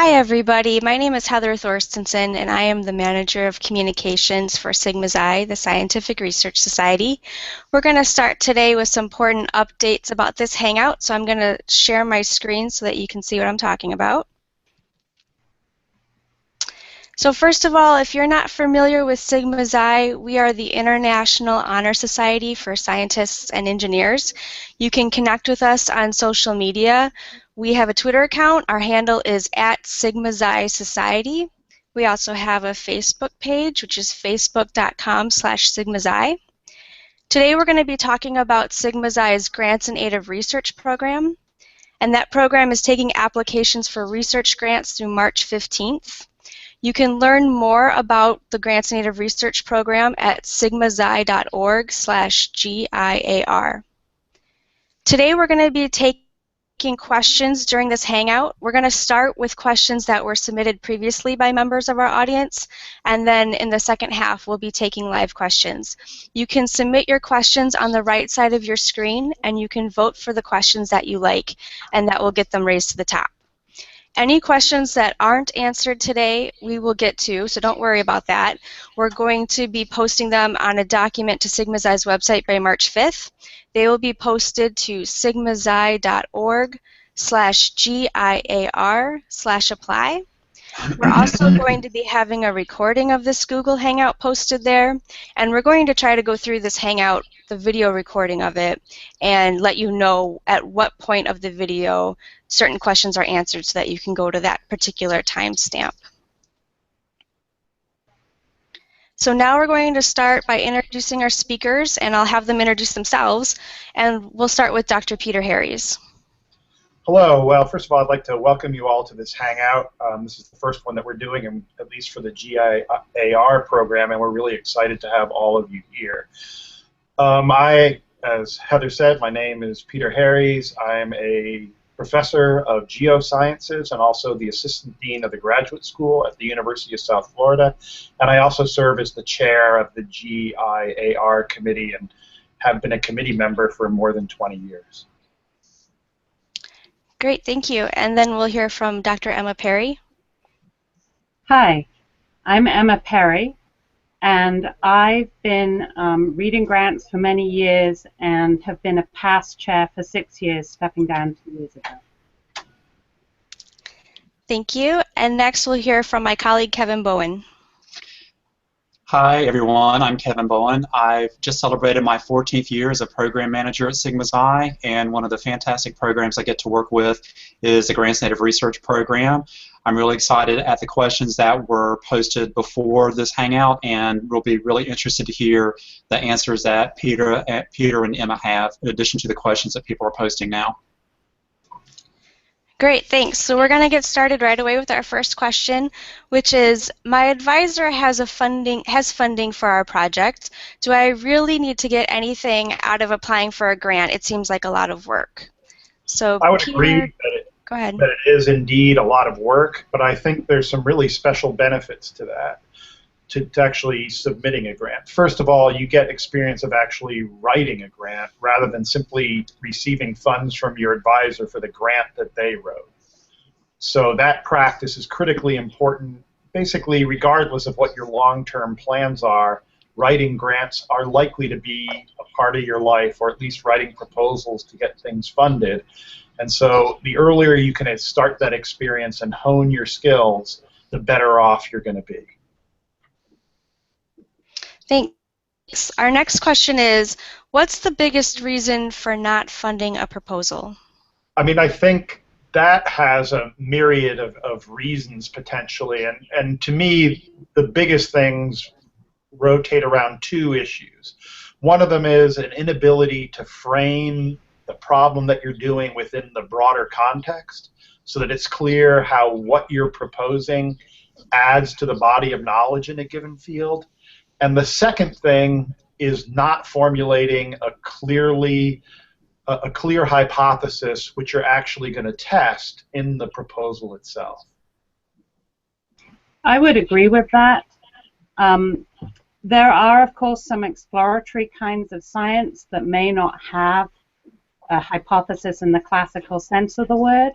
Hi everybody, my name is Heather Thorstensen and I am the Manager of Communications for Sigma Xi, the Scientific Research Society. We're going to start today with some important updates about this Hangout, so I'm going to share my screen so that you can see what I'm talking about. So first of all, if you're not familiar with Sigma Xi, we are the International Honor Society for Scientists and Engineers. You can connect with us on social media. We have a Twitter account. Our handle is @Sigma Xi Society. We also have a Facebook page, which is facebook.com/Sigma Xi. Today we're going to be talking about Sigma Xi's Grants and Aid of Research program. And that program is taking applications for research grants through March 15th. You can learn more about the Grants and Aid of Research program at sigmaxi.org/GIAR. Today we're going to be taking questions during this Hangout. We're going to start with questions that were submitted previously by members of our audience, and then in the second half we'll be taking live questions. You can submit your questions on the right side of your screen, and you can vote for the questions that you like, and that will get them raised to the top. Any questions that aren't answered today, we will get to, so don't worry about that. We're going to be posting them on a document to Sigma Xi's website by March 5th. They will be posted to sigmaxi.org/GIAR/apply. We're also going to be having a recording of this Google Hangout posted there, and we're going to try to go through this Hangout, the video recording of it, and let you know at what point of the video certain questions are answered so that you can go to that particular timestamp. So now we're going to start by introducing our speakers, and I'll have them introduce themselves, and we'll start with Dr. Peter Harries. Hello. Well, first of all, I'd like to welcome you all to this Hangout. This is the first one that we're doing, at least for the GIAR program, and we're really excited to have all of you here. As Heather said, my name is Peter Harries. I'm a professor of geosciences and also the assistant dean of the graduate school at the University of South Florida, and I also serve as the chair of the GIAR committee and have been a committee member for more than 20 years. Great, thank you. And then we'll hear from Dr. Emma Perry. Hi, I'm Emma Perry, and I've been reading grants for many years and have been a past chair for 6 years, stepping down 2 years ago. Thank you. And next we'll hear from my colleague Kevin Bowen. Hi everyone, I'm Kevin Bowen. I've just celebrated my 14th year as a program manager at Sigma Xi, and one of the fantastic programs I get to work with is the Grants and Aid of Research program. I'm really excited at the questions that were posted before this Hangout, and we'll be really interested to hear the answers that Peter and Emma have, in addition to the questions that people are posting now. Great, thanks. So we're going to get started right away with our first question, which is, my advisor has funding for our project. Do I really need to get anything out of applying for a grant? It seems like a lot of work. So I would Peter, agree go ahead. that it is indeed a lot of work, but I think there's some really special benefits to that, to actually submitting a grant. First of all, you get experience of actually writing a grant rather than simply receiving funds from your advisor for the grant that they wrote. So that practice is critically important. Basically, regardless of what your long-term plans are, writing grants are likely to be a part of your life, or at least writing proposals to get things funded. And so the earlier you can start that experience and hone your skills, the better off you're going to be. Thanks. Our next question is, what's the biggest reason for not funding a proposal? I mean, I think that has a myriad of reasons potentially, and to me, the biggest things rotate around two issues. One of them is an inability to frame the problem that you're doing within the broader context so that it's clear how what you're proposing adds to the body of knowledge in a given field. And the second thing is not formulating a clear hypothesis which you're actually going to test in the proposal itself. I would agree with that. There are, of course, some exploratory kinds of science that may not have a hypothesis in the classical sense of the word.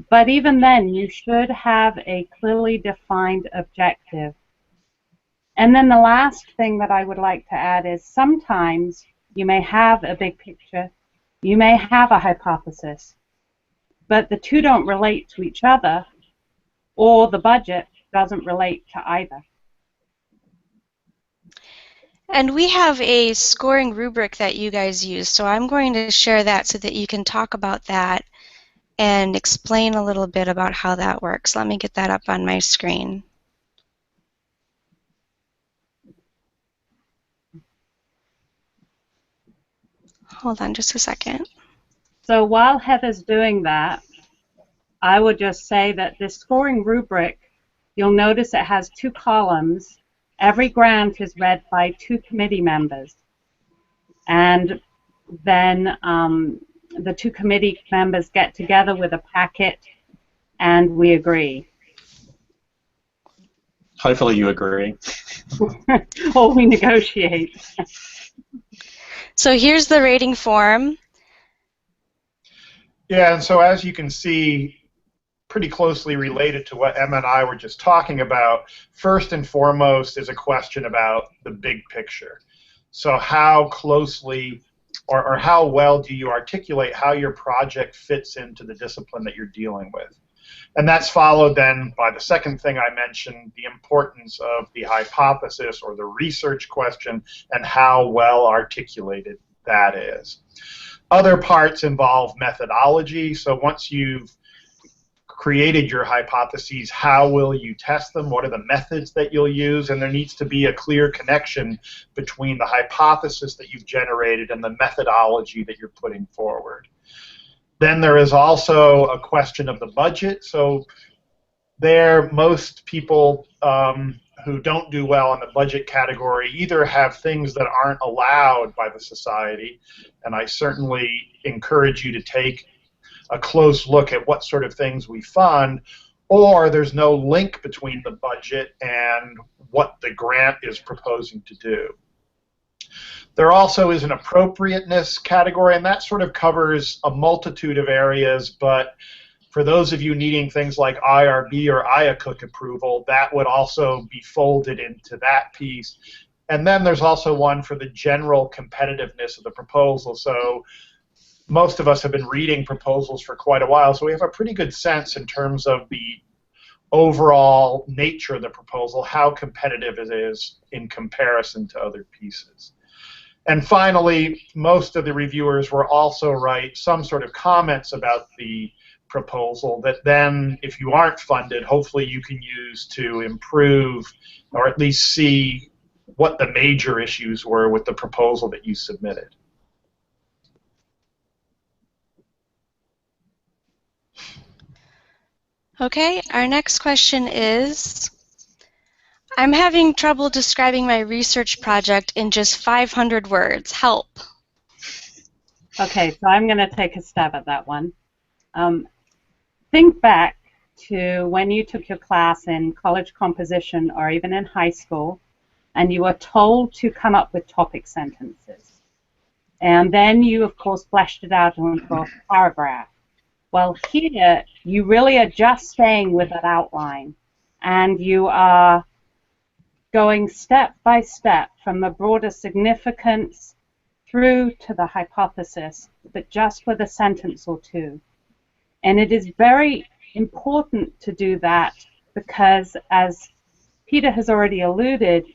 But even then, you should have a clearly defined objective. And then the last thing that I would like to add is sometimes you may have a big picture, you may have a hypothesis, but the two don't relate to each other, or the budget doesn't relate to either. And we have a scoring rubric that you guys use, so I'm going to share that so that you can talk about that and explain a little bit about how that works. Let me get that up on my screen. Hold on just a second. So while Heather's doing that, I would just say that this scoring rubric, you'll notice it has 2 columns. Every grant is read by 2 committee members. And then the 2 committee members get together with a packet and we agree. Hopefully you agree. Or we negotiate. So here's the rating form. Yeah, and so as you can see, pretty closely related to what Emma and I were just talking about, first and foremost is a question about the big picture. So how closely or how well do you articulate how your project fits into the discipline that you're dealing with? And that's followed then by the second thing I mentioned, the importance of the hypothesis or the research question and how well articulated that is. Other parts involve methodology. So once you've created your hypotheses, how will you test them? What are the methods that you'll use? And there needs to be a clear connection between the hypothesis that you've generated and the methodology that you're putting forward. Then there is also a question of the budget. So there, most people who don't do well in the budget category either have things that aren't allowed by the society, and I certainly encourage you to take a close look at what sort of things we fund, or there's no link between the budget and what the grant is proposing to do. There also is an appropriateness category, and that sort of covers a multitude of areas, but for those of you needing things like IRB or IACUC approval, that would also be folded into that piece. And then there's also one for the general competitiveness of the proposal. So most of us have been reading proposals for quite a while, so we have a pretty good sense in terms of the overall nature of the proposal, how competitive it is in comparison to other pieces. And finally, most of the reviewers will also write some sort of comments about the proposal that then, if you aren't funded, hopefully you can use to improve or at least see what the major issues were with the proposal that you submitted. Okay, our next question is, I'm having trouble describing my research project in just 500 words. Help. Okay, so I'm going to take a stab at that one. Think back to when you took your class in college composition or even in high school, and you were told to come up with topic sentences. And then you, of course, fleshed it out into a paragraph. Well, here, you really are just staying with that outline, and you are going step by step from the broader significance through to the hypothesis, but just with a sentence or two. And it is very important to do that because, as Peter has already alluded,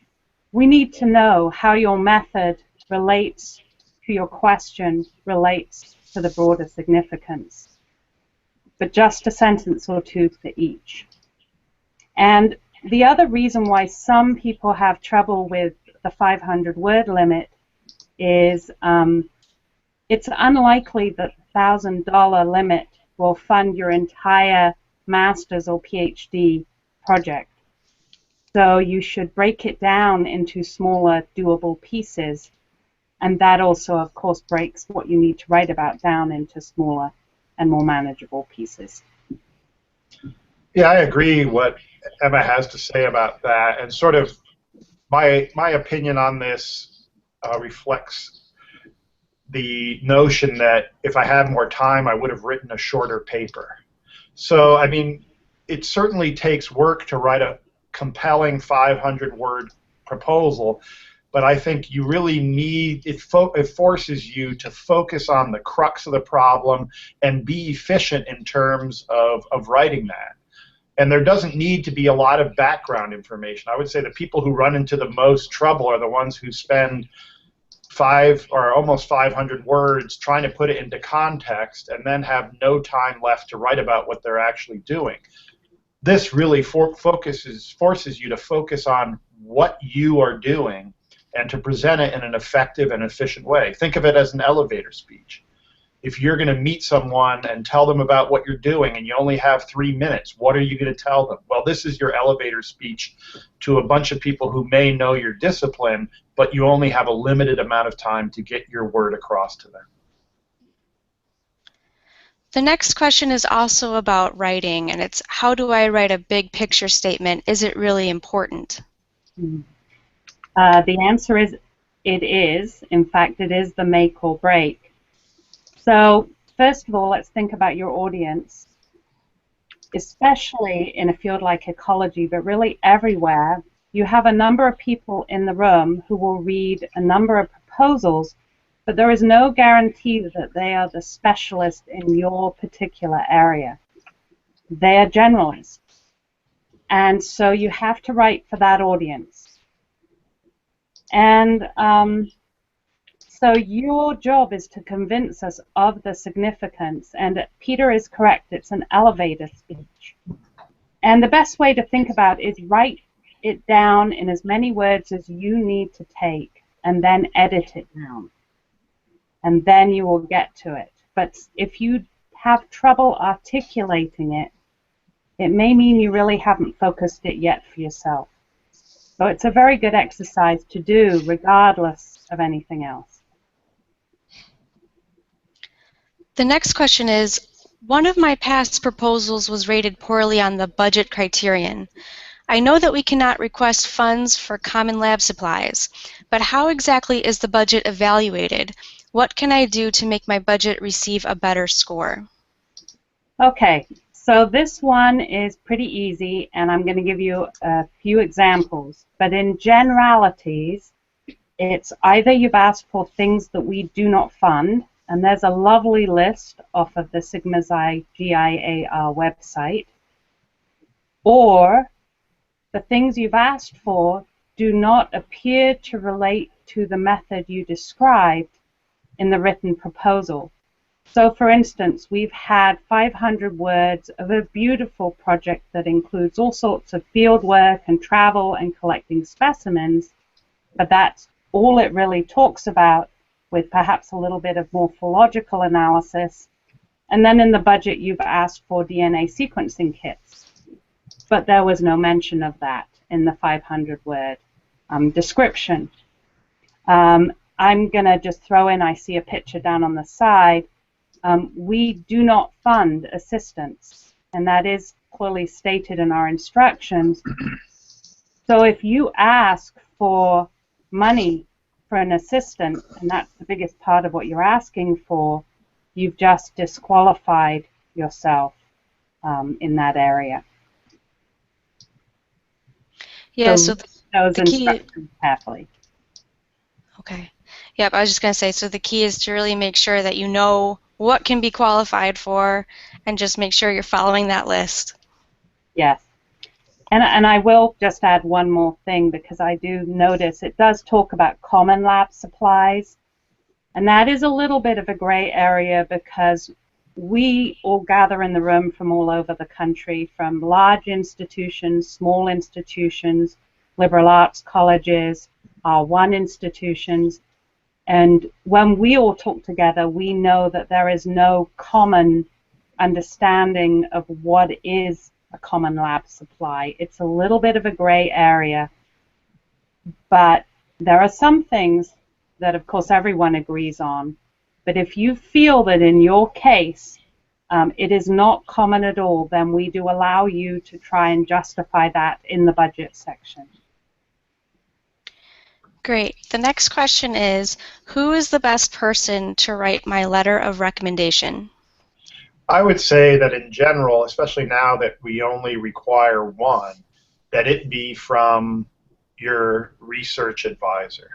we need to know how your method relates to your question, relates to the broader significance. But just a sentence or two for each. And the other reason why some people have trouble with the 500-word limit is it's unlikely that the $1,000 limit will fund your entire master's or PhD project. So you should break it down into smaller, doable pieces. And that also, of course, breaks what you need to write about down into smaller and more manageable pieces. Yeah, I agree what Emma has to say about that, and sort of my opinion on this reflects the notion that if I had more time, I would have written a shorter paper. So, I mean, it certainly takes work to write a compelling 500-word proposal, but I think you really need, it forces you to focus on the crux of the problem and be efficient in terms of writing that. And there doesn't need to be a lot of background information. I would say the people who run into the most trouble are the ones who spend 5 or almost 500 words trying to put it into context and then have no time left to write about what they're actually doing. This really forces you to focus on what you are doing and to present it in an effective and efficient way. Think of it as an elevator speech. If you're going to meet someone and tell them about what you're doing and you only have 3 minutes, what are you going to tell them? Well, this is your elevator speech to a bunch of people who may know your discipline, but you only have a limited amount of time to get your word across to them. The next question is also about writing, and it's, how do I write a big picture statement? Is it really important? The answer is it is. In fact, it is the make or break. So first of all, let's think about your audience, especially in a field like ecology, but really everywhere. You have a number of people in the room who will read a number of proposals, but there is no guarantee that they are the specialist in your particular area. They are generalists. And so you have to write for that audience. And so your job is to convince us of the significance, and Peter is correct, it's an elevator speech. And the best way to think about it is write it down in as many words as you need to take, and then edit it down. And then you will get to it. But if you have trouble articulating it, it may mean you really haven't focused it yet for yourself. So it's a very good exercise to do regardless of anything else. The next question is, one of my past proposals was rated poorly on the budget criterion. I know that we cannot request funds for common lab supplies, but how exactly is the budget evaluated? What can I do to make my budget receive a better score? Okay, so this one is pretty easy, and I'm going to give you a few examples. But in generalities, it's either you've asked for things that we do not fund, and there's a lovely list off of the Sigma Xi GIAR website, or the things you've asked for do not appear to relate to the method you described in the written proposal. So for instance, we've had 500 words of a beautiful project that includes all sorts of field work and travel and collecting specimens, but that's all it really talks about, with perhaps a little bit of morphological analysis. And then in the budget you've asked for DNA sequencing kits, but there was no mention of that in the 500-word description. I'm going to just throw in, I see a picture down on the side. We do not fund assistance, and that is clearly stated in our instructions. So if you ask for money for an assistant, and that's the biggest part of what you're asking for, you've just disqualified yourself in that area. Yeah, so those instructions carefully. Okay. Yep, I was just going to say, so the key is to really make sure that you know what can be qualified for and just make sure you're following that list. Yes. And I will just add one more thing, because I do notice it does talk about common lab supplies, and that is a little bit of a gray area because we all gather in the room from all over the country, from large institutions, small institutions, liberal arts colleges, R1 institutions, and when we all talk together, we know that there is no common understanding of what is a common lab supply. It's a little bit of a gray area, but there are some things that, of course, everyone agrees on. But if you feel that in your case it is not common at all, then we do allow you to try and justify that in the budget section. Great. The next question is, who is the best person to write my letter of recommendation? I would say that in general, especially now that we only require one, that it be from your research advisor.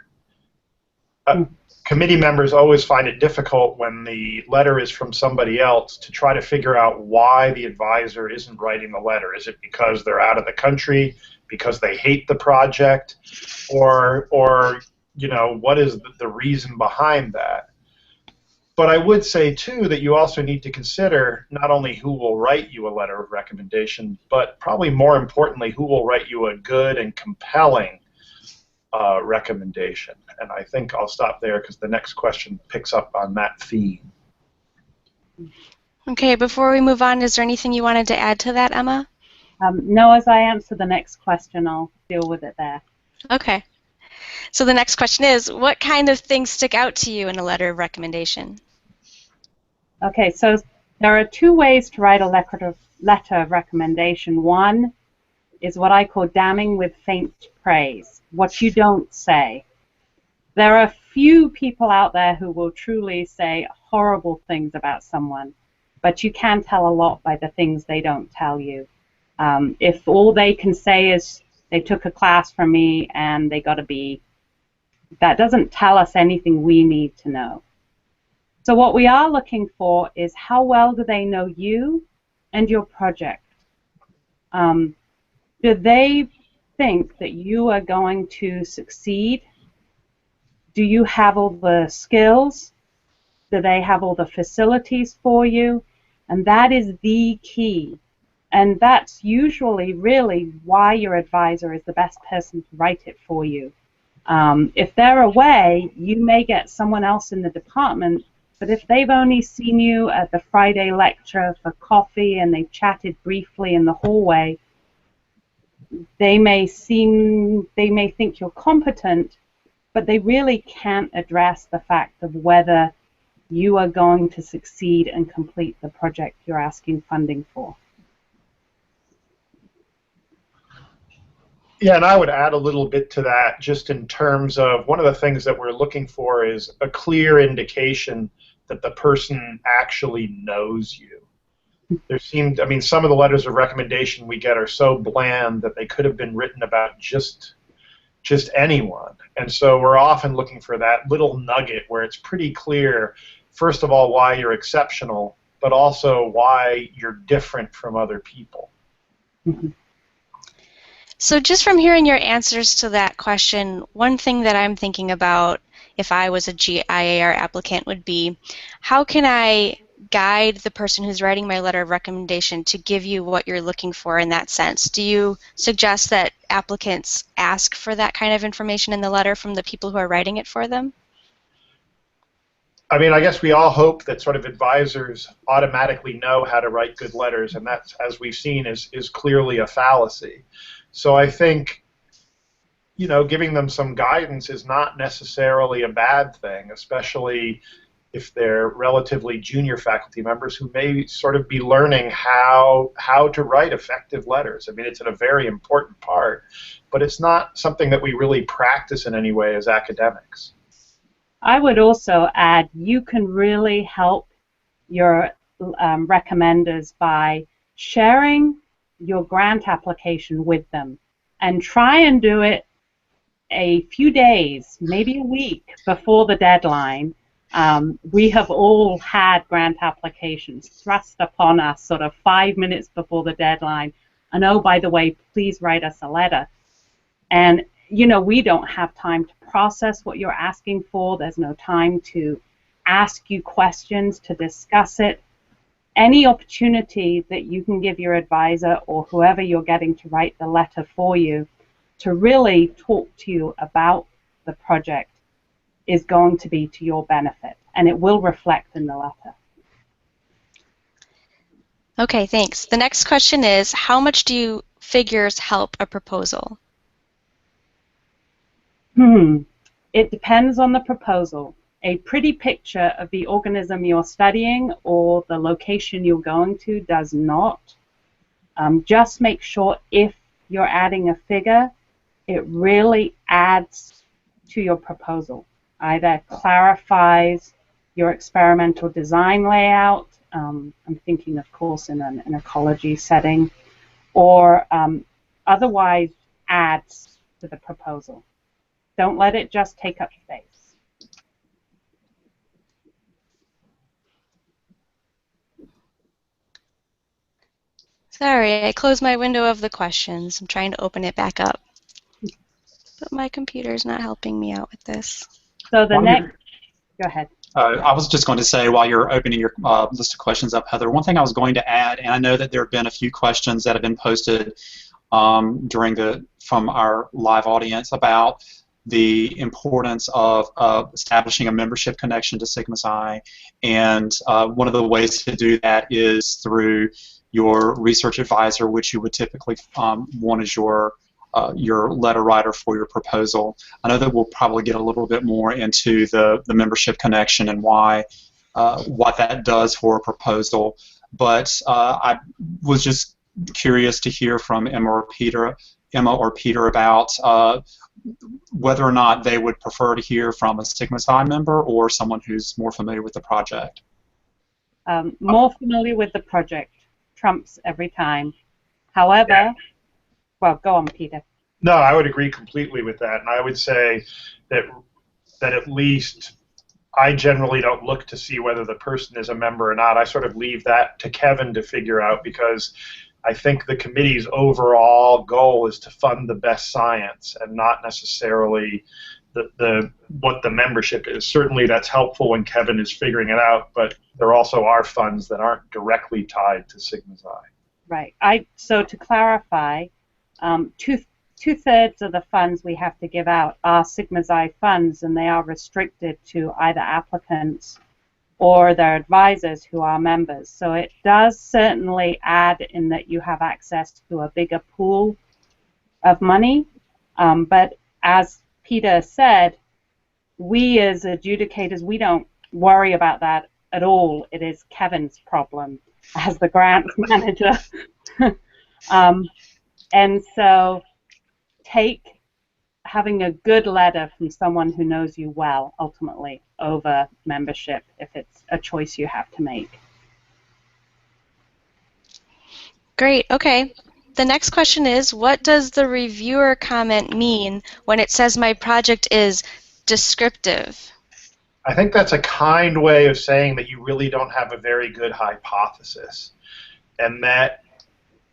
Committee members always find it difficult when the letter is from somebody else to try to figure out why the advisor isn't writing the letter. Is it because they're out of the country, because they hate the project, or you know, what is the reason behind that? But I would say, too, that you also need to consider not only who will write you a letter of recommendation, but probably more importantly, who will write you a good and compelling recommendation. And I think I'll stop there because the next question picks up on that theme. Okay, before we move on, is there anything you wanted to add to that, Emma? No, as I answer the next question, I'll deal with it there. Okay. So the next question is, what kind of things stick out to you in a letter of recommendation? Okay, so there are two ways to write a letter of recommendation. One is what I call damning with faint praise, what you don't say. There are few people out there who will truly say horrible things about someone, but you can tell a lot by the things they don't tell you. If all they can say is they took a class from me and they got a B, that doesn't tell us anything we need to know. So what we are looking for is how well do they know you and your project? Do they think that you are going to succeed? Do you have all the skills? Do they have all the facilities for you? And that is the key. And that's usually really why your advisor is the best person to write it for you. If they're away, you may get someone else in the department, but if they've only seen you at the Friday lecture for coffee and they've chatted briefly in the hallway, they may think you're competent, but they really can't address the fact of whether you are going to succeed and complete the project you're asking funding for. Yeah, and I would add a little bit to that just in terms of one of the things that we're looking for is a clear indication that the person actually knows you. I mean, some of the letters of recommendation we get are so bland that they could have been written about just anyone. And so we're often looking for that little nugget where it's pretty clear, first of all, why you're exceptional, but also why you're different from other people. Mm-hmm. So just from hearing your answers to that question, one thing that I'm thinking about if I was a GIAR applicant would be, how can I guide the person who's writing my letter of recommendation to give you what you're looking for in that sense? Do you suggest that applicants ask for that kind of information in the letter from the people who are writing it for them? I mean, I guess we all hope that sort of advisors automatically know how to write good letters, and that, as we've seen, is clearly a fallacy. So I think, you know, giving them some guidance is not necessarily a bad thing, especially if they're relatively junior faculty members who may sort of be learning how to write effective letters. I mean, it's a very important part, but it's not something that we really practice in any way as academics. I would also add, you can really help your recommenders by sharing your grant application with them, and try and do it a few days, maybe a week before the deadline. We have all had grant applications thrust upon us sort of 5 minutes before the deadline, and oh, by the way, please write us a letter. And you know, we don't have time to process what you're asking for. There's no time to ask you questions, to discuss it. Any opportunity that you can give your advisor or whoever you're getting to write the letter for you to really talk to you about the project is going to be to your benefit, and it will reflect in the letter. Okay, thanks. The next question is, how much do figures help a proposal? It depends on the proposal. A pretty picture of the organism you're studying or the location you're going to does not. Just make sure if you're adding a figure, it really adds to your proposal. Either clarifies your experimental design layout, I'm thinking, of course, in an ecology setting, or otherwise adds to the proposal. Don't let it just take up space. Sorry, I closed my window of the questions. I'm trying to open it back up. But my computer's not helping me out with this. So the next, go ahead. I was just going to say, while you're opening your list of questions up, Heather, one thing I was going to add, and I know that there have been a few questions that have been posted from our live audience about the importance of establishing a membership connection to Sigma Xi, and one of the ways to do that is through your research advisor, which you would typically want as your letter writer for your proposal. I know that we'll probably get a little bit more into the membership connection and why what that does for a proposal, but I was just curious to hear from Emma or Peter about whether or not they would prefer to hear from a Sigma Xi member or someone who's more familiar with the project. More familiar with the project trumps every time. However, yeah. Well, go on, Peter. No, I would agree completely with that, and I would say that at least I generally don't look to see whether the person is a member or not. I sort of leave that to Kevin to figure out, because I think the committee's overall goal is to fund the best science and not necessarily what the membership is. Certainly that's helpful when Kevin is figuring it out, but there also are funds that aren't directly tied to Sigma Xi. Right. So to clarify, two-thirds of the funds we have to give out are Sigma Xi funds, and they are restricted to either applicants or their advisors who are members. So it does certainly add in that you have access to a bigger pool of money, but as Peter said, we as adjudicators, we don't worry about that at all. It is Kevin's problem as the grants manager. And so take having a good letter from someone who knows you well, ultimately, over membership, if it's a choice you have to make. Great, okay. The next question is, what does the reviewer comment mean when it says my project is descriptive? I think that's a kind way of saying that you really don't have a very good hypothesis, and that,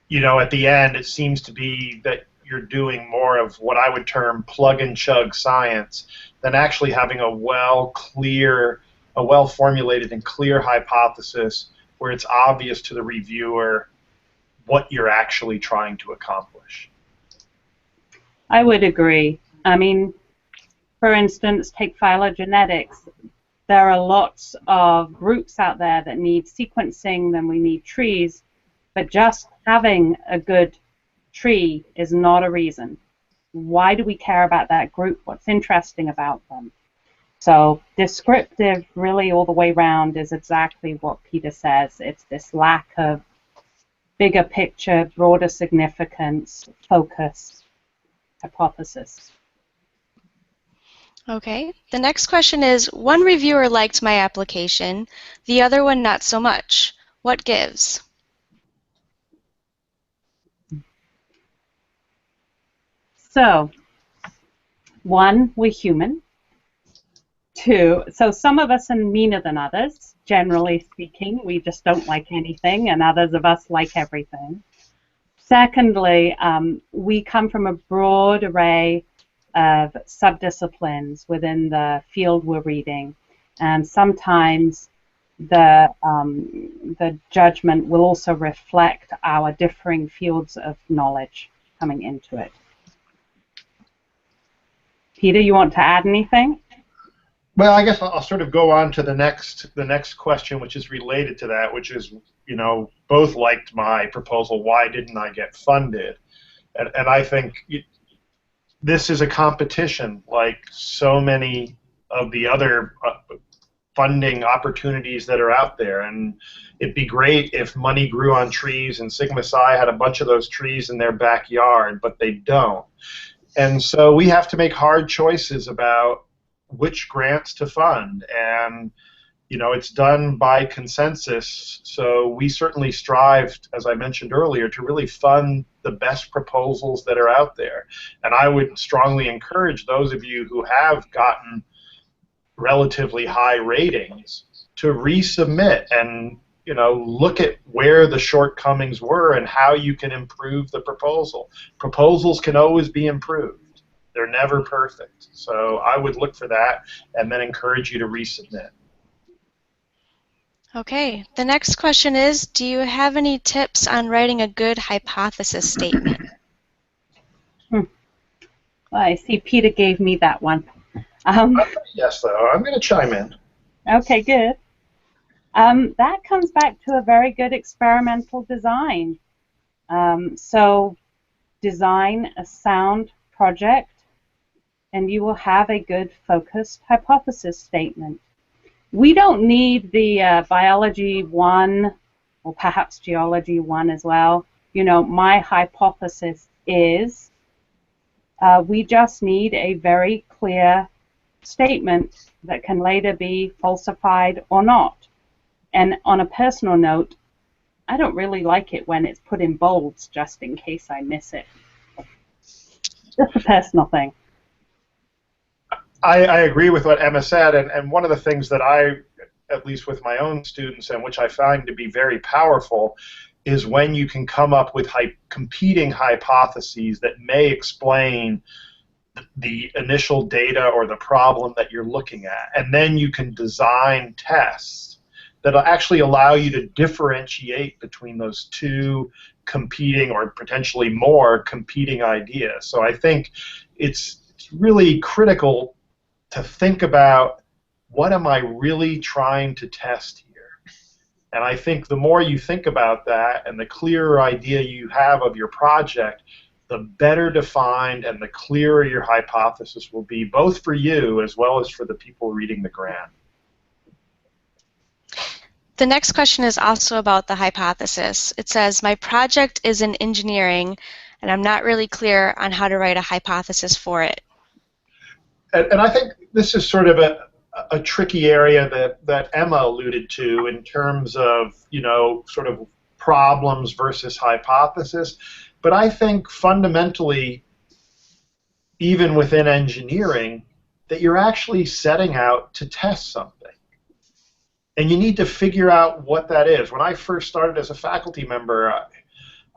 you know, at the end it seems to be that you're doing more of what I would term plug and chug science than actually having a well-formulated and clear hypothesis where it's obvious to the reviewer what you're actually trying to accomplish. I would agree. I mean, for instance, take phylogenetics. There are lots of groups out there that need sequencing, then we need trees, but just having a good tree is not a reason. Why do we care about that group? What's interesting about them? So descriptive, really all the way around, is exactly what Peter says. It's this lack of bigger picture, broader significance, focus, hypothesis. Okay. The next question is, one reviewer liked my application, the other one not so much. What gives? So, one, we're human. Two, so some of us are meaner than others, generally speaking. We just don't like anything, and others of us like everything. Secondly, we come from a broad array of subdisciplines within the field we're reading, and sometimes the judgment will also reflect our differing fields of knowledge coming into it. Peter, you want to add anything? Well, I guess I'll sort of go on to the next question, which is related to that, which is, you know, both liked my proposal. Why didn't I get funded? And I think this is a competition, like so many of the other funding opportunities that are out there. And it'd be great if money grew on trees and Sigma Xi had a bunch of those trees in their backyard, but they don't. And so we have to make hard choices about which grants to fund. And It's done by consensus, so we certainly strive, as I mentioned earlier, to really fund the best proposals that are out there. And I would strongly encourage those of you who have gotten relatively high ratings to resubmit and look at where the shortcomings were and how you can improve the proposal. Proposals can always be improved. They're never perfect. So I would look for that and then encourage you to resubmit. Okay, the next question is, do you have any tips on writing a good hypothesis statement? Well, I see Peter gave me that one. Yes, though. I'm going to chime in. Okay, good. That comes back to a very good experimental design. So design a sound project, and you will have a good focused hypothesis statement. We don't need the biology 1 or perhaps geology 1 as well. My hypothesis is, we just need a very clear statement that can later be falsified or not. And on a personal note, I don't really like it when it's put in bolds just in case I miss it. Just a personal thing. I agree with what Emma said, and one of the things that I, at least with my own students, and which I find to be very powerful, is when you can come up with competing hypotheses that may explain the initial data or the problem that you're looking at. And then you can design tests that will actually allow you to differentiate between those two competing or potentially more competing ideas. So I think it's really critical to think about, what am I really trying to test here? And I think the more you think about that and the clearer idea you have of your project, the better defined and the clearer your hypothesis will be, both for you as well as for the people reading the grant. The next question is also about the hypothesis. It says, my project is in engineering, and I'm not really clear on how to write a hypothesis for it. And I think this is sort of a tricky area that Emma alluded to in terms of, sort of problems versus hypothesis. But I think fundamentally, even within engineering, that you're actually setting out to test something. And you need to figure out what that is. When I first started as a faculty member,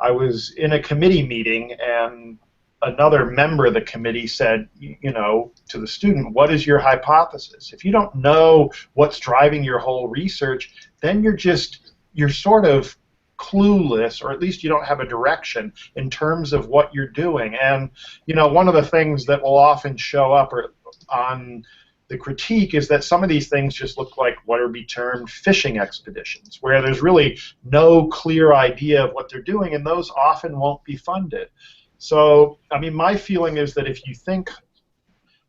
I was in a committee meeting, and another member of the committee said, to the student, what is your hypothesis? If you don't know what's driving your whole research, then you're sort of clueless, or at least you don't have a direction in terms of what you're doing. And one of the things that will often show up on the critique is that some of these things just look like what would be termed fishing expeditions, where there's really no clear idea of what they're doing, and those often won't be funded. So, I mean, my feeling is that if you think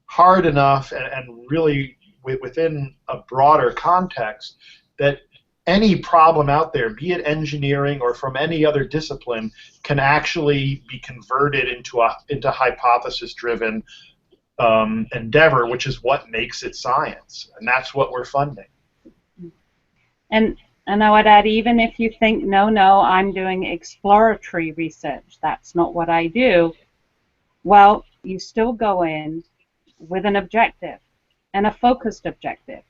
hard enough and really within a broader context, that any problem out there, be it engineering or from any other discipline, can actually be converted into hypothesis-driven endeavor, which is what makes it science, and that's what we're funding. And I would add, even if you think, no, I'm doing exploratory research, that's not what I do, well, you still go in with an objective, and a focused objective.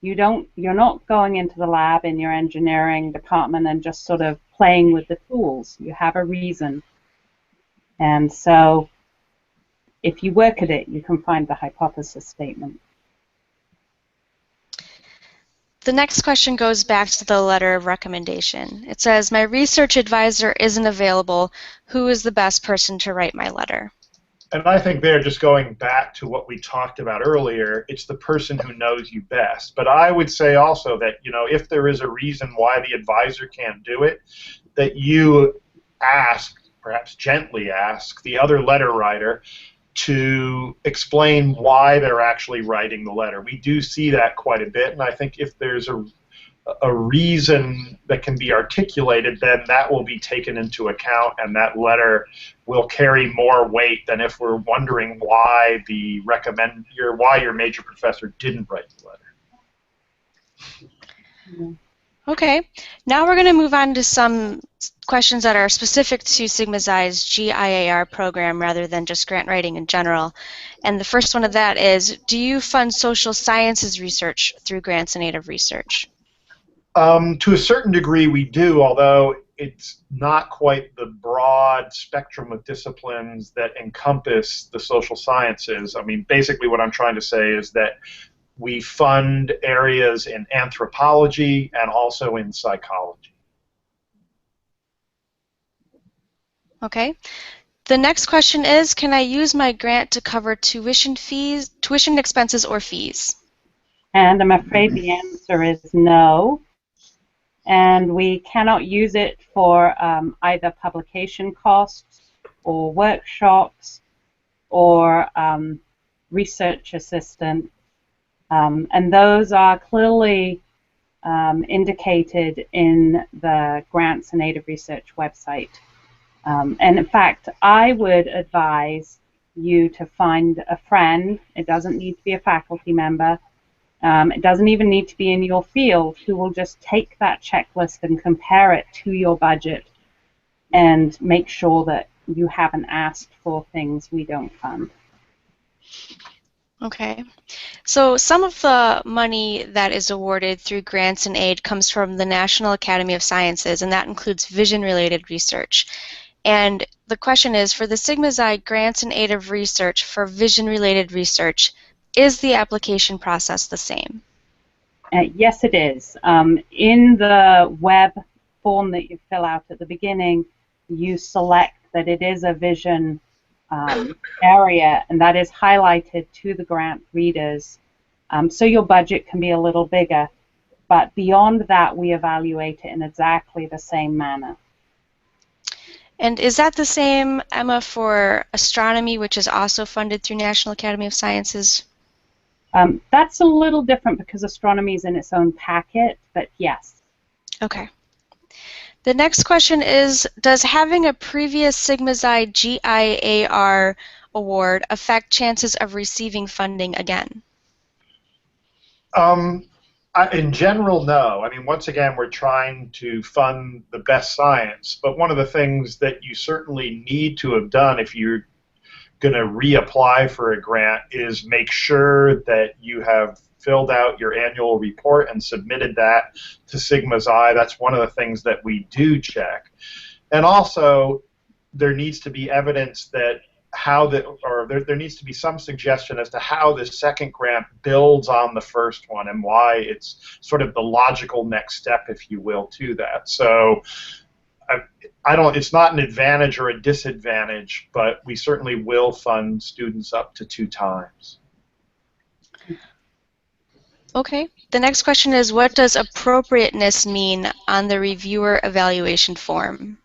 You're not going into the lab in your engineering department and just sort of playing with the tools. You have a reason. And so if you work at it, you can find the hypothesis statement. The next question goes back to the letter of recommendation. It says, my research advisor isn't available. Who is the best person to write my letter? And I think they're just going back to what we talked about earlier. It's the person who knows you best. But I would say also that, if there is a reason why the advisor can't do it, that you ask, perhaps gently ask, the other letter writer to explain why they're actually writing the letter. We do see that quite a bit, and I think if there's a reason that can be articulated, then that will be taken into account, and that letter will carry more weight than if we're wondering why your major professor didn't write the letter. Okay, now we're going to move on to some questions that are specific to Sigma Xi's GIAR program rather than just grant writing in general. And the first one of that is, do you fund social sciences research through grants and aid of research? To a certain degree we do, although it's not quite the broad spectrum of disciplines that encompass the social sciences. I mean, basically what I'm trying to say is that we fund areas in anthropology and also in psychology. Okay. The next question is, can I use my grant to cover tuition expenses or fees? And I'm afraid the answer is no. And we cannot use it for either publication costs or workshops or research assistant. And those are clearly indicated in the Grants and Aid of Research website. And in fact, I would advise you to find a friend. It doesn't need to be a faculty member. It doesn't even need to be in your field, who will just take that checklist and compare it to your budget and make sure that you haven't asked for things we don't fund. Okay. So some of the money that is awarded through grants and aid comes from the National Academy of Sciences, and that includes vision-related research. And the question is, for the Sigma Xi grants and aid of research for vision-related research, is the application process the same? Yes, it is. In the web form that you fill out at the beginning, you select that it is a vision area, and that is highlighted to the grant readers. So your budget can be a little bigger, but beyond that, we evaluate it in exactly the same manner. And is that the same, Emma, for astronomy, which is also funded through National Academy of Sciences? That's a little different because astronomy is in its own packet, but yes. Okay. The next question is, does having a previous Sigma Xi GIAR award affect chances of receiving funding again? In general, no. I mean, once again, we're trying to fund the best science, but one of the things that you certainly need to have done if you're going to reapply for a grant is make sure that you have filled out your annual report and submitted that to Sigma Xi. That's one of the things that we do check. And also, there needs to be evidence that there needs to be some suggestion as to how the second grant builds on the first one and why it's sort of the logical next step, if you will, to that. So it's not an advantage or a disadvantage, but we certainly will fund students up to 2 times. Okay. The next question is, what does appropriateness mean on the reviewer evaluation form?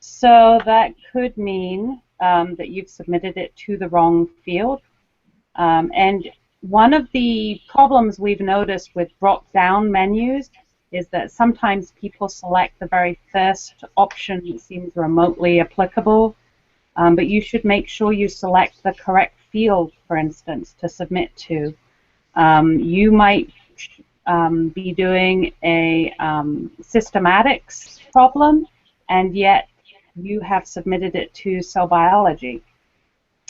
So that could mean that you've submitted it to the wrong field. And one of the problems we've noticed with drop-down menus is that sometimes people select the very first option that seems remotely applicable, but you should make sure you select the correct field, for instance, to submit to. You might be doing a systematics problem, and yet you have submitted it to cell biology,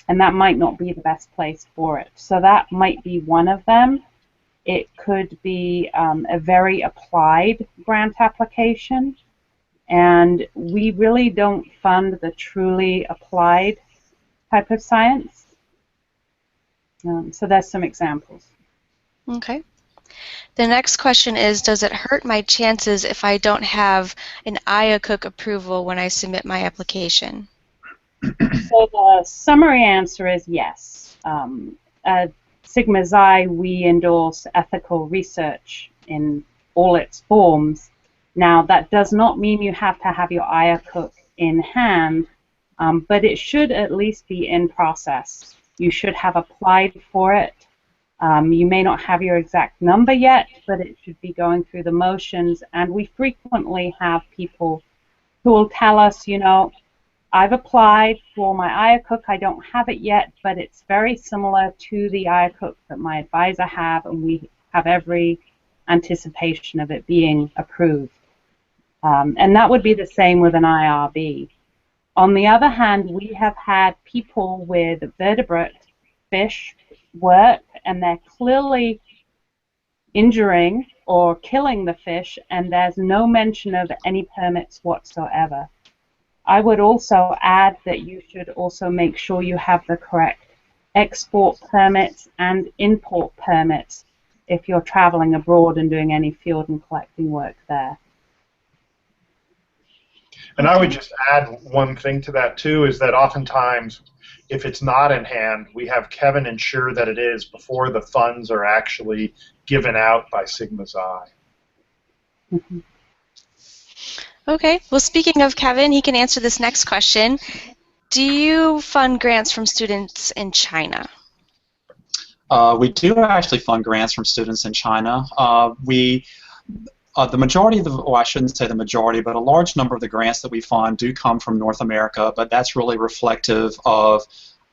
and that might not be the best place for it. So that might be one of them. It could be a very applied grant application, and we really don't fund the truly applied type of science. So there's some examples. Okay. The next question is, does it hurt my chances if I don't have an IACUC approval when I submit my application? So the summary answer is yes. At Sigma Xi, we endorse ethical research in all its forms. Now, that does not mean you have to have your IACUC in hand, but it should at least be in process. You should have applied for it. You may not have your exact number yet, but it should be going through the motions, and we frequently have people who will tell us, you know, I've applied for my IACUC, I don't have it yet, but it's very similar to the IACUC that my advisor have, and we have every anticipation of it being approved. And that would be the same with an IRB. On the other hand, we have had people with vertebrate fish work, and they're clearly injuring or killing the fish, and there's no mention of any permits whatsoever. I would also add that you should also make sure you have the correct export permits and import permits if you're traveling abroad and doing any field and collecting work there. And I would just add one thing to that too, is that oftentimes if it's not in hand, we have Kevin ensure that it is before the funds are actually given out by Sigma Xi. Mm-hmm. Okay, well, speaking of Kevin, he can answer this next question. Do you fund grants from students in China? We do actually fund grants from students in China. The majority of the, well, I shouldn't say the majority, but a large number of the grants that we fund do come from North America, but that's really reflective of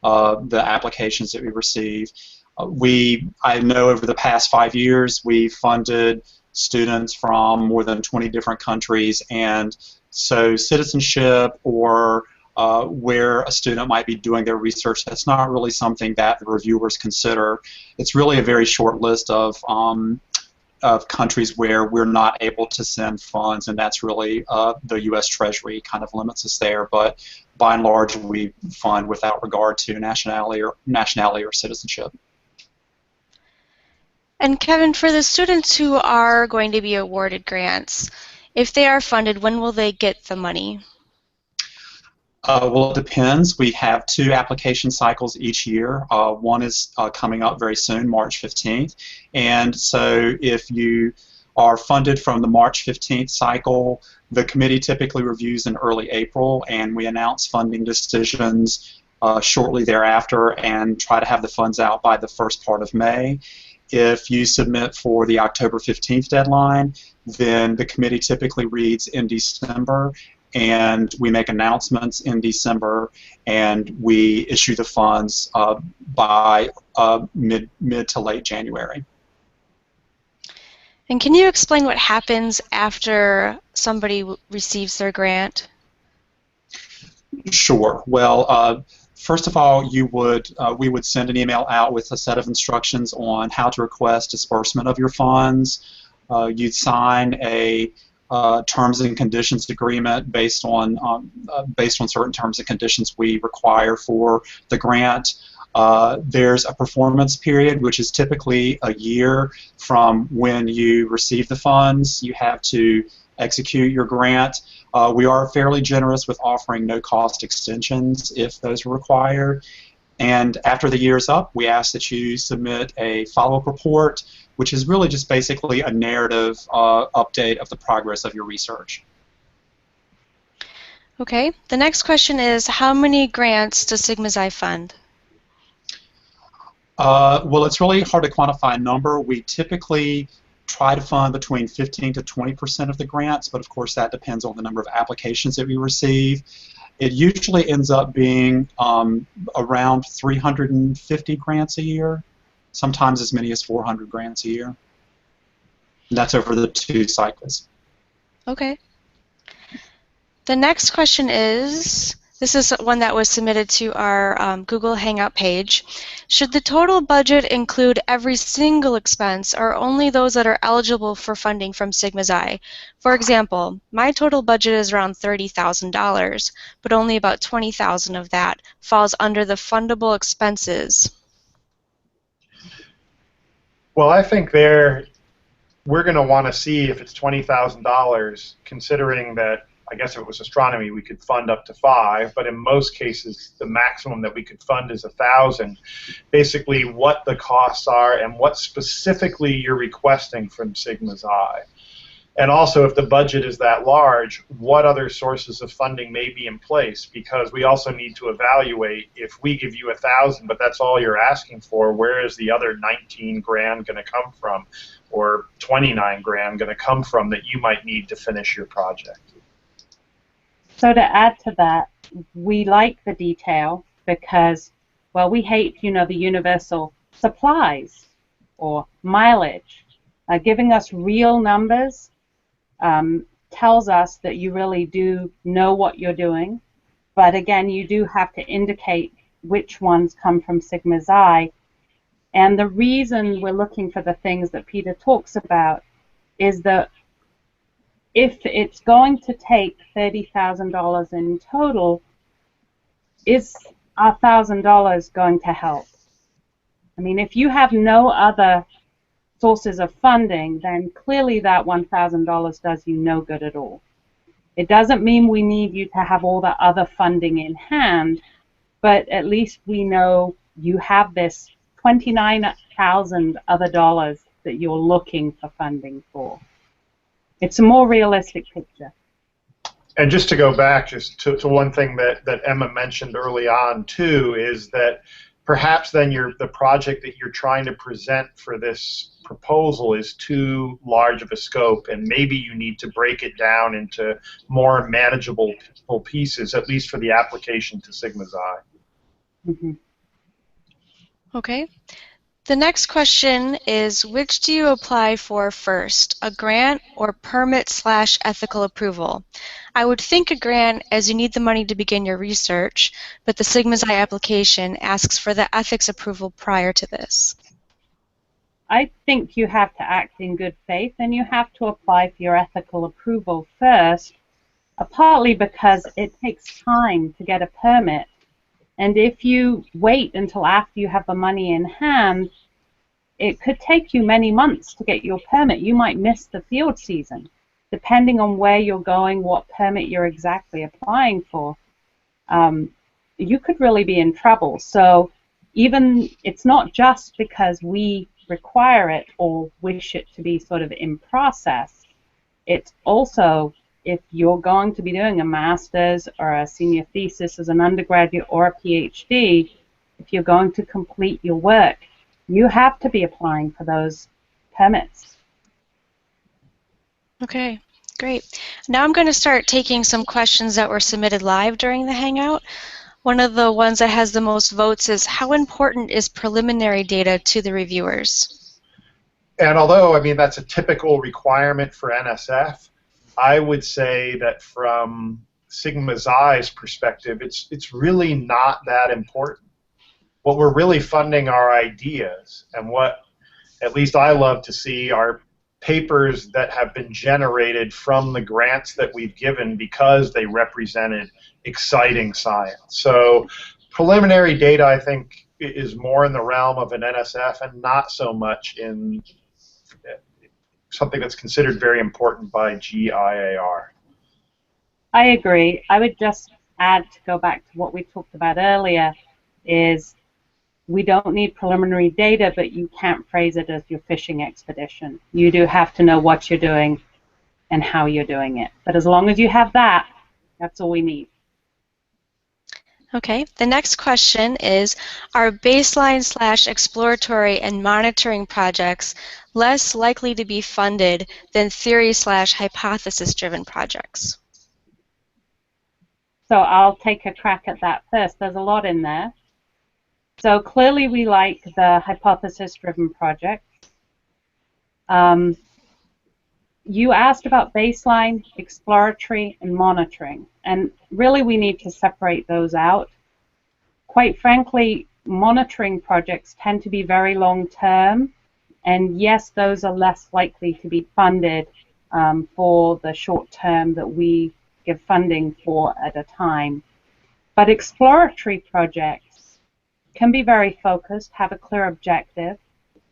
the applications that we receive. I know over the past 5 years, we've funded students from more than 20 different countries, and so citizenship or where a student might be doing their research, that's not really something that the reviewers consider. It's really a very short list of countries where we're not able to send funds, and that's really the U.S. Treasury kind of limits us there. But by and large, we fund without regard to nationality or citizenship. And Kevin, for the students who are going to be awarded grants, if they are funded, when will they get the money? Well, it depends. We have 2 application cycles each year. One is coming up very soon, March 15th. And so if you are funded from the March 15th cycle, the committee typically reviews in early April, and we announce funding decisions shortly thereafter and try to have the funds out by the first part of May. If you submit for the October 15th deadline, then the committee typically reads in December, and we make announcements in December, and we issue the funds by mid to late January. And can you explain what happens after somebody receives their grant? Sure. Well, first of all, we would send an email out with a set of instructions on how to request disbursement of your funds. You'd sign a terms and conditions agreement based on certain terms and conditions we require for the grant. There's a performance period, which is typically a year from when you receive the funds. You have to execute your grant. We are fairly generous with offering no-cost extensions if those are required. And after the year is up, we ask that you submit a follow-up report, which is really just basically a narrative update of the progress of your research. Okay. The next question is, how many grants does Sigma Xi fund? Well, it's really hard to quantify a number. We typically try to fund between 15 to 20% of the grants, but of course that depends on the number of applications that we receive. It usually ends up being around 350 grants a year, sometimes as many as 400 grants a year. And that's over the 2 cycles. Okay. The next question is, this is one that was submitted to our Google Hangout page. Should the total budget include every single expense or only those that are eligible for funding from Sigma Xi? For example, my total budget is around $30,000, but only about $20,000 of that falls under the fundable expenses. Well, I think we're going to want to see if it's $20,000, considering that, I guess if it was astronomy, we could fund up to 5, but in most cases, the maximum that we could fund is 1,000. Basically, what the costs are and what specifically you're requesting from Sigma Xi. And also, if the budget is that large, what other sources of funding may be in place? Because we also need to evaluate, if we give you 1,000, but that's all you're asking for, where is the other 19 grand going to come from, or 29 grand going to come from that you might need to finish your project? So to add to that, we like the detail because, well, we hate, the universal supplies or mileage Giving us real numbers tells us that you really do know what you're doing. But again, you do have to indicate which ones come from Sigma Xi. And the reason we're looking for the things that Peter talks about is that if it's going to take $30,000 in total, is our $1,000 going to help? I mean, if you have no other sources of funding, then clearly that $1,000 does you no good at all. It doesn't mean we need you to have all the other funding in hand, but at least we know you have this 29,000 other dollars that you're looking for funding for. It's a more realistic picture. And just to go back just to one thing that Emma mentioned early on too, is that perhaps then the project that you're trying to present for this proposal is too large of a scope, and maybe you need to break it down into more manageable pieces, at least for the application to Sigma Xi. Mm-hmm. Okay. The next question is, which do you apply for first, a grant or permit/ethical approval? I would think a grant, as you need the money to begin your research, but the Sigma Xi application asks for the ethics approval prior to this. I think you have to act in good faith, and you have to apply for your ethical approval first, partly because it takes time to get a permit. And if you wait until after you have the money in hand, it could take you many months to get your permit. You might miss the field season, depending on where you're going, what permit you're exactly applying for. You could really be in trouble. So even it's not just because we require it or wish it to be sort of in process. It's also if you're going to be doing a master's or a senior thesis as an undergraduate or a PhD, if you're going to complete your work, you have to be applying for those permits. Okay, great. Now I'm going to start taking some questions that were submitted live during the Hangout. One of the ones that has the most votes is, how important is preliminary data to the reviewers? And although, I mean, that's a typical requirement for NSF, I would say that from Sigma Xi's perspective, it's really not that important. What we're really funding are ideas, and what at least I love to see are papers that have been generated from the grants that we've given because they represented exciting science. So preliminary data, I think, is more in the realm of an NSF and not so much in something that's considered very important by GIAR. I agree. I would just add, to go back to what we talked about earlier, is we don't need preliminary data, but you can't phrase it as your fishing expedition. You do have to know what you're doing and how you're doing it. But as long as you have that, that's all we need. Okay, the next question is, are baseline/exploratory and monitoring projects less likely to be funded than theory/hypothesis-driven projects? So I'll take a crack at that first. There's a lot in there. So clearly we like the hypothesis-driven projects. You asked about baseline, exploratory, and monitoring, and really we need to separate those out. Quite frankly, monitoring projects tend to be very long-term, and yes, those are less likely to be funded for the short term that we give funding for at a time. But exploratory projects can be very focused, have a clear objective,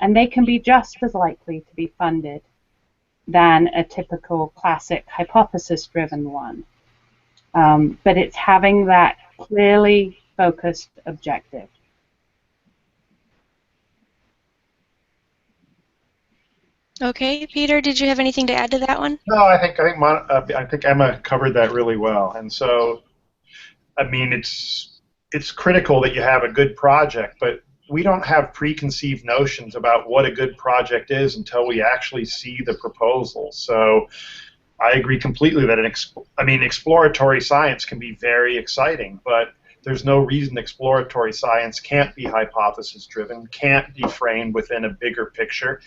and they can be just as likely to be funded than a typical classic hypothesis-driven one. But it's having that clearly focused objective. Okay, Peter, did you have anything to add to that one? No, I think Emma covered that really well. And so, I mean, it's critical that you have a good project, but we don't have preconceived notions about what a good project is until we actually see the proposal. So I agree completely that exploratory science can be very exciting, but there's no reason exploratory science can't be hypothesis-driven, can't be framed within a bigger picture.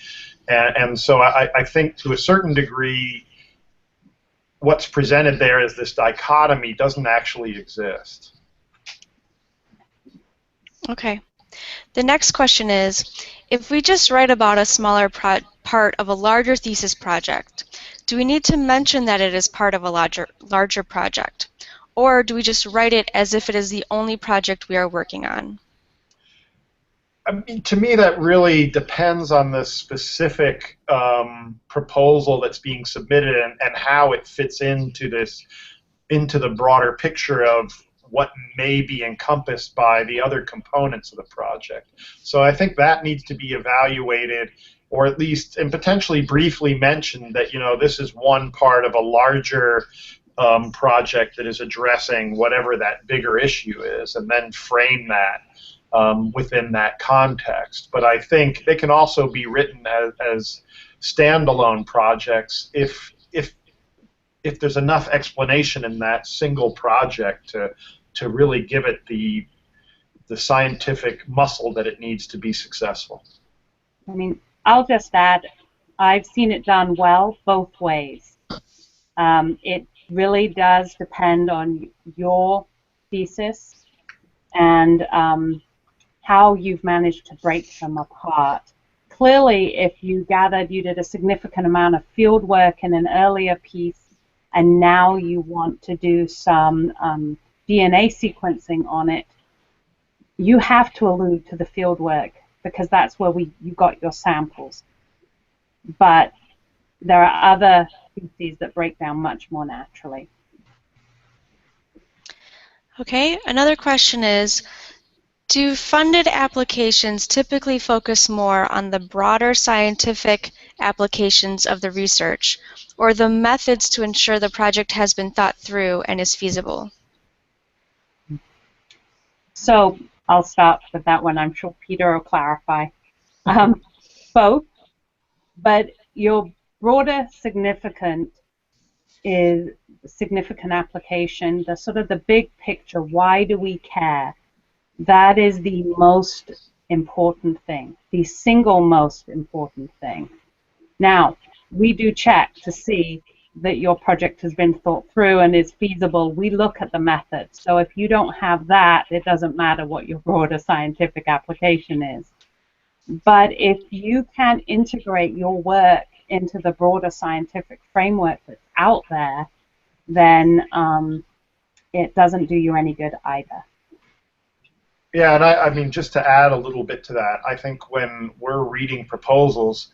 And so I think to a certain degree, what's presented there as this dichotomy doesn't actually exist. Okay. The next question is, if we just write about a smaller part of a larger thesis project, do we need to mention that it is part of a larger project? Or do we just write it as if it is the only project we are working on? I mean, to me, that really depends on the specific proposal that's being submitted and how it fits into the broader picture of what may be encompassed by the other components of the project. So I think that needs to be evaluated, or at least, and potentially briefly mentioned that, you know, this is one part of a larger project that is addressing whatever that bigger issue is, and then frame that within that context. But I think they can also be written as standalone projects if there's enough explanation in that single project to really give it the scientific muscle that it needs to be successful. I mean, I'll just add, I've seen it done well both ways. It really does depend on your thesis and how you've managed to break them apart. Clearly, if you gathered you did a significant amount of field work in an earlier piece and now you want to do some DNA sequencing on it, you have to allude to the field work because that's where you got your samples. But there are other species that break down much more naturally. Okay, another question is, do funded applications typically focus more on the broader scientific applications of the research, or the methods to ensure the project has been thought through and is feasible? So I'll start with that one. I'm sure Peter will clarify. Both, but your broader significant application, the sort of the big picture, why do we care? That is the most important thing, the single most important thing. Now, we do check to see that your project has been thought through and is feasible. We look at the method. So if you don't have that, it doesn't matter what your broader scientific application is. But if you can integrate your work into the broader scientific framework that's out there, then it doesn't do you any good either. Yeah, and I mean, just to add a little bit to that, I think when we're reading proposals,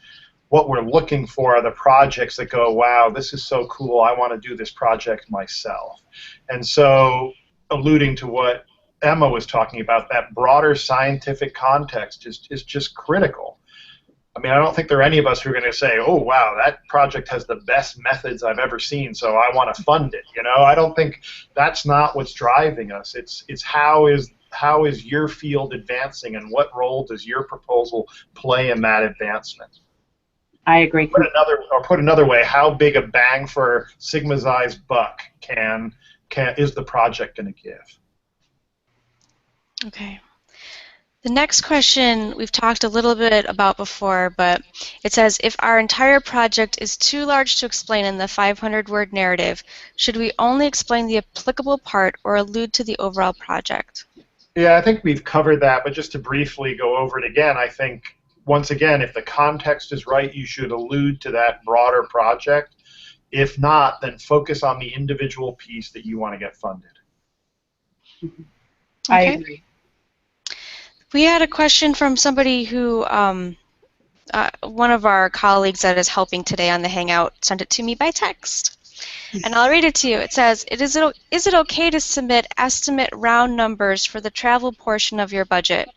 what we're looking for are the projects that go, wow, this is so cool, I want to do this project myself. And so, alluding to what Emma was talking about, that broader scientific context is just critical. I mean, I don't think there are any of us who are going to say, oh, wow, that project has the best methods I've ever seen, so I want to fund it. You know, I don't think that's not what's driving us. It's how is your field advancing, and what role does your proposal play in that advancement? I agree. Put another way, how big a bang for Sigma Xi's buck is the project going to give? Okay. The next question we've talked a little bit about before, but it says, if our entire project is too large to explain in the 500-word narrative, should we only explain the applicable part or allude to the overall project? Yeah, I think we've covered that, but just to briefly go over it again, I think, once again, if the context is right, you should allude to that broader project. If not, then focus on the individual piece that you want to get funded. Mm-hmm. Okay. I agree. We had a question from somebody who, one of our colleagues that is helping today on the Hangout sent it to me by text. And I'll read it to you. It says, is it okay to submit estimate round numbers for the travel portion of your budget?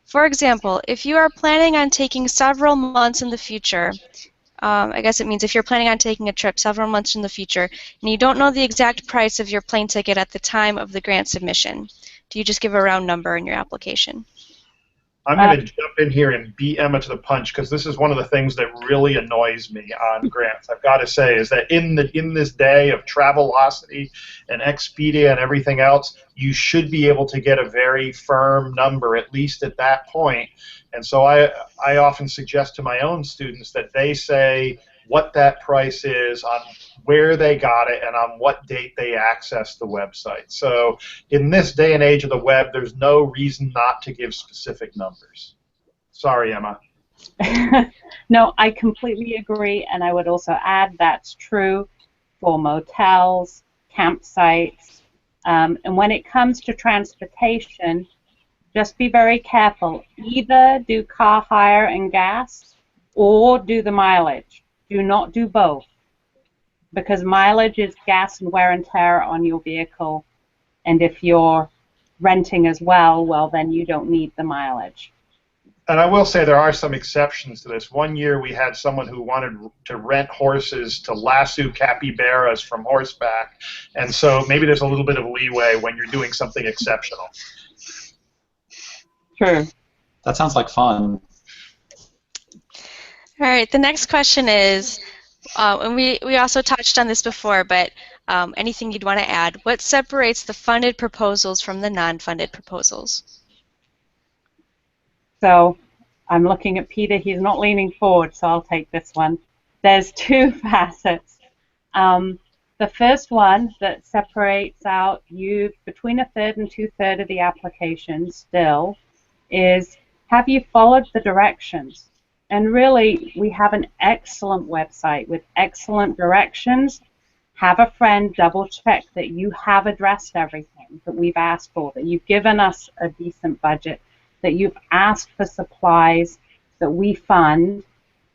For example, if you are planning on taking several months in the future, I guess it means if you're planning on taking a trip several months in the future and you don't know the exact price of your plane ticket at the time of the grant submission, do you just give a round number in your application? I'm going to jump in here and beat Emma to the punch, because this is one of the things that really annoys me on grants. I've got to say is that in this day of Travelocity and Expedia and everything else, you should be able to get a very firm number, at least at that point. And so I often suggest to my own students that they say what that price is, on where they got it, and on what date they accessed the website. So in this day and age of the web, there's no reason not to give specific numbers. Sorry, Emma. No, I completely agree, and I would also add that's true for motels, campsites, and when it comes to transportation, just be very careful. Either do car hire and gas, or do the mileage. Do not do both, because mileage is gas and wear and tear on your vehicle, and if you're renting as well, well, then you don't need the mileage. And I will say there are some exceptions to this. One year we had someone who wanted to rent horses to lasso capybaras from horseback, and so maybe there's a little bit of leeway when you're doing something exceptional. True. That sounds like fun. All right, the next question is, and we also touched on this before, but anything you'd want to add, what separates the funded proposals from the non-funded proposals? So I'm looking at Peter. He's not leaning forward, so I'll take this one. There's two facets. The first one that separates out you between a third and two-thirds of the application still is, have you followed the directions? And really, we have an excellent website with excellent directions. Have a friend double-check that you have addressed everything that we've asked for, that you've given us a decent budget, that you've asked for supplies that we fund,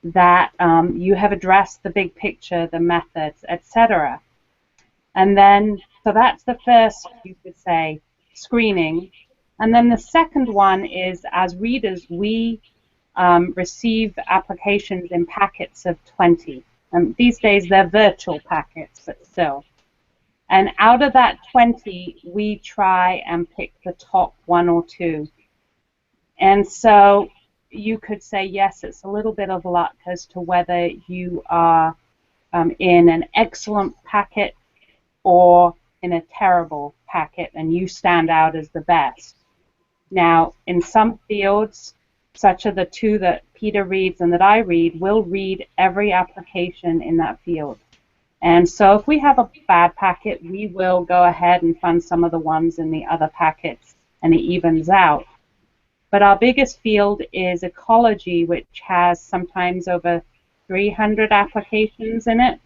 that you have addressed the big picture, the methods, etc. And then, so that's the first, you could say, screening. And then the second one is, as readers, we receive applications in packets of 20. These days they're virtual packets, but still. And out of that 20, we try and pick the top one or two. And so you could say, yes, it's a little bit of luck as to whether you are in an excellent packet or in a terrible packet, and you stand out as the best. Now, in some fields, such as the two that Peter reads and that I read, we'll read every application in that field. And so if we have a bad packet, we will go ahead and fund some of the ones in the other packets, and it evens out. But our biggest field is ecology, which has sometimes over 300 applications in it,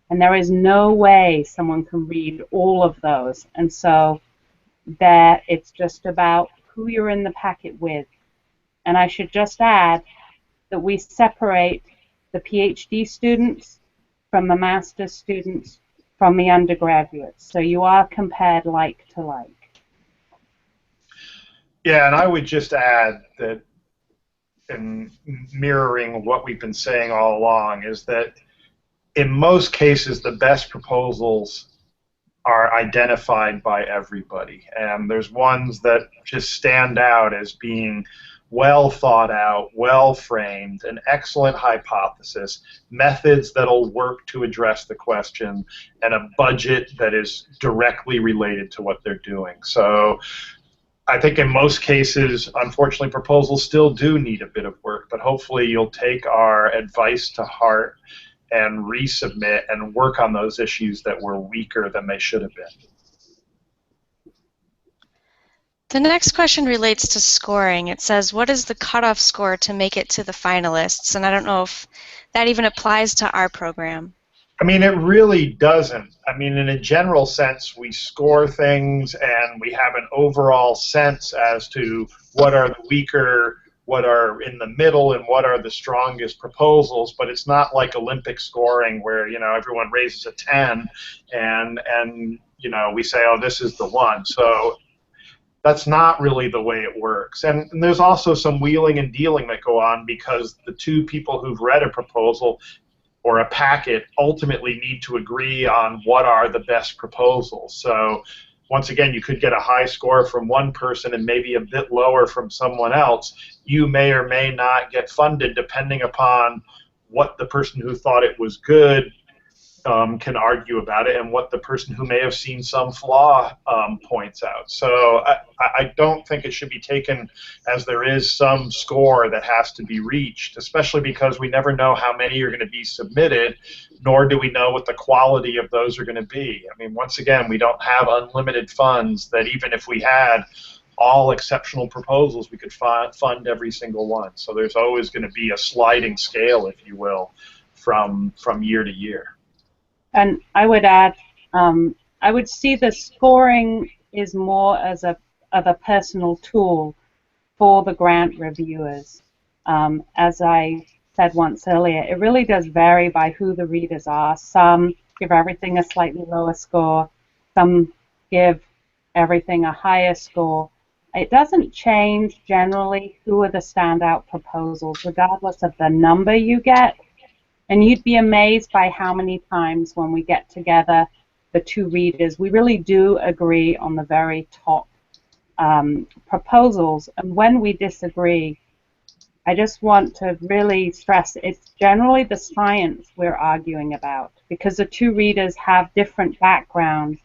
and there is no way someone can read all of those. And so there, it's just about who you're in the packet with. And I should just add that we separate the PhD students from the master's students from the undergraduates. So you are compared like to like. Yeah, and I would just add that, in mirroring what we've been saying all along, is that in most cases the best proposals are identified by everybody. And there's ones that just stand out as being well thought out, well framed, an excellent hypothesis, methods that'll work to address the question, and a budget that is directly related to what they're doing. So I think in most cases, unfortunately, proposals still do need a bit of work, but hopefully you'll take our advice to heart and resubmit and work on those issues that were weaker than they should have been. The next question relates to scoring. It says, what is the cutoff score to make it to the finalists? And I don't know if that even applies to our program. I mean, it really doesn't. I mean, in a general sense, we score things and we have an overall sense as to what are the weaker, what are in the middle, and what are the strongest proposals, but it's not like Olympic scoring where, you know, everyone raises a 10 and you know, we say, oh, this is the one. So that's not really the way it works. And there's also some wheeling and dealing that go on, because the two people who've read a proposal or a packet ultimately need to agree on what are the best proposals. So once again, you could get a high score from one person and maybe a bit lower from someone else. You may or may not get funded depending upon what the person who thought it was good can argue about it, and what the person who may have seen some flaw points out. So I don't think it should be taken as there is some score that has to be reached, especially because we never know how many are going to be submitted, nor do we know what the quality of those are going to be. I mean, once again, we don't have unlimited funds that even if we had all exceptional proposals, we could fund every single one. So there's always going to be a sliding scale, if you will, from year to year. And I would add, I would see the scoring is more as of a personal tool for the grant reviewers. As I said once earlier, it really does vary by who the readers are. Some give everything a slightly lower score. Some give everything a higher score. It doesn't change generally who are the standout proposals, regardless of the number you get. And you'd be amazed by how many times when we get together, the two readers, we really do agree on the very top proposals. And when we disagree, I just want to really stress it's generally the science we're arguing about, because the two readers have different backgrounds,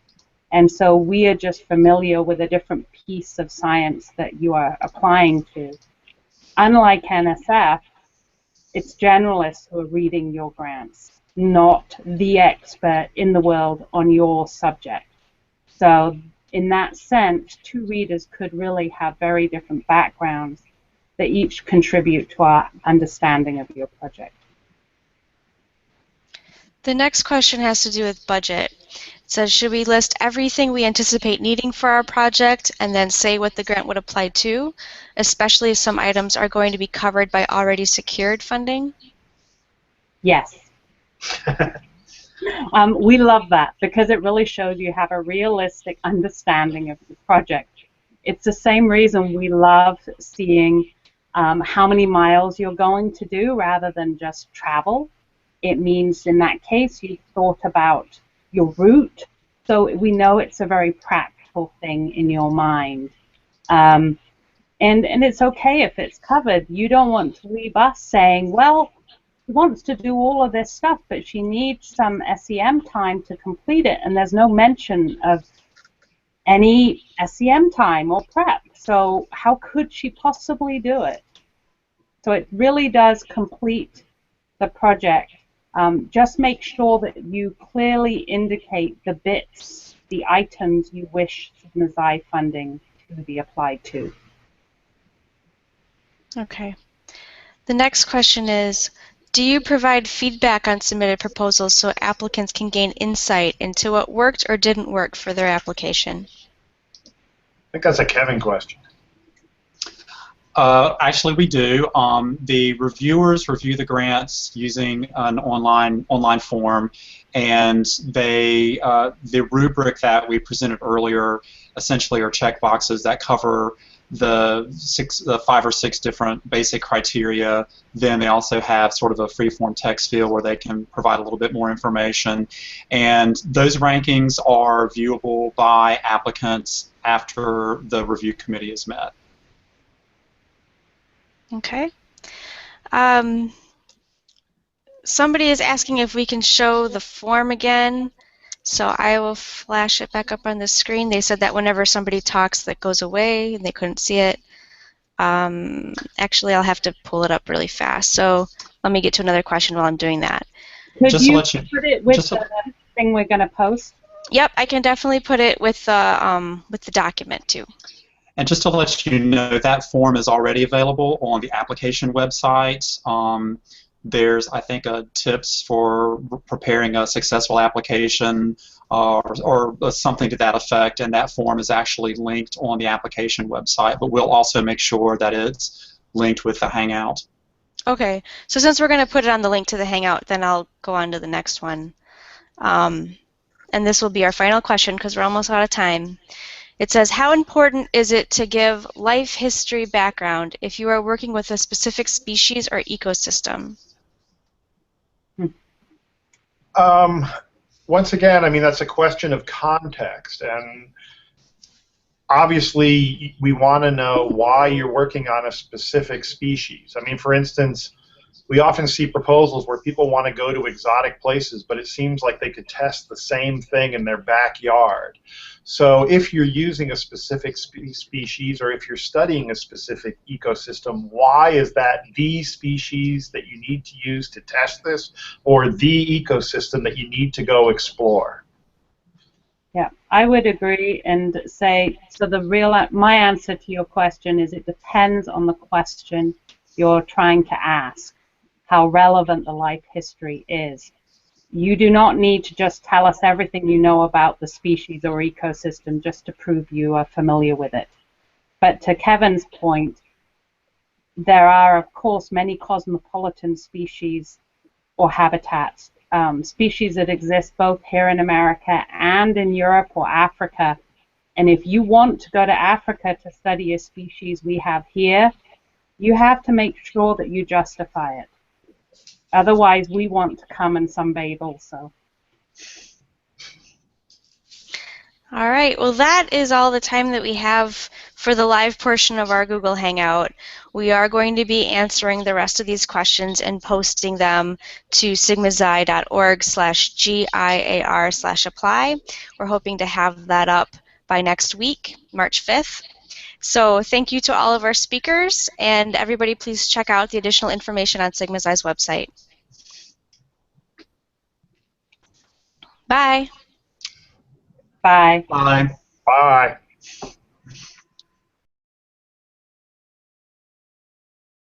and so we are just familiar with a different piece of science that you are applying to. Unlike NSF, it's generalists who are reading your grants, not the expert in the world on your subject. So in that sense, two readers could really have very different backgrounds that each contribute to our understanding of your project. The next question has to do with budget. It says, should we list everything we anticipate needing for our project and then say what the grant would apply to, especially if some items are going to be covered by already secured funding? Yes. We love that because it really shows you have a realistic understanding of the project. It's the same reason we love seeing how many miles you're going to do rather than just travel. It means in that case you've thought about your route, so we know it's a very practical thing in your mind. And it's okay if it's covered. You don't want to leave us saying, well, she wants to do all of this stuff, but she needs some SEM time to complete it, and there's no mention of any SEM time or prep. So how could she possibly do it? So it really does complete the project. Just make sure that you clearly indicate the bits, the items you wish Sigma Xi funding to be applied to. Okay. The next question is, do you provide feedback on submitted proposals so applicants can gain insight into what worked or didn't work for their application? I think that's a Kevin question. Actually, we do. The reviewers review the grants using an online form, and they the rubric that we presented earlier essentially are check boxes that cover the 5 or 6 different basic criteria. Then they also have sort of a free-form text field where they can provide a little bit more information, and those rankings are viewable by applicants after the review committee is met. Okay. Somebody is asking if we can show the form again, so I will flash it back up on the screen. They said that whenever somebody talks, that goes away, and they couldn't see it. Actually, I'll have to pull it up really fast, so let me get to another question while I'm doing that. Could you put it with the thing we're going to post? Yep, I can definitely put it with the document, too. And just to let you know, that form is already available on the application website. There's, I think, tips for preparing a successful application or something to that effect, and that form is actually linked on the application website, but we'll also make sure that it's linked with the Hangout. Okay, so since we're going to put it on the link to the Hangout, then I'll go on to the next one. And this will be our final question because we're almost out of time. It says, how important is it to give life history background if you are working with a specific species or ecosystem? Once again, I mean, that's a question of context, and obviously, we want to know why you're working on a specific species. I mean, for instance, we often see proposals where people want to go to exotic places, but it seems like they could test the same thing in their backyard. So if you're using a specific species, or if you're studying a specific ecosystem, why is that the species that you need to use to test this, or the ecosystem that you need to go explore? Yeah, I would agree and say, so my answer to your question is it depends on the question you're trying to ask, how relevant the life history is. You do not need to just tell us everything you know about the species or ecosystem just to prove you are familiar with it. But to Kevin's point, there are, of course, many cosmopolitan species or habitats, species that exist both here in America and in Europe or Africa. And if you want to go to Africa to study a species we have here, you have to make sure that you justify it. Otherwise, we want to come and sunbathe also. All right, well, that is all the time that we have for the live portion of our Google Hangout. We are going to be answering the rest of these questions and posting them to sigmaxi.org/GIAR/apply. We're hoping to have that up by next week, March 5th. So thank you to all of our speakers, and everybody please check out the additional information on Sigma Xi's website. Bye. Bye. Bye. Bye.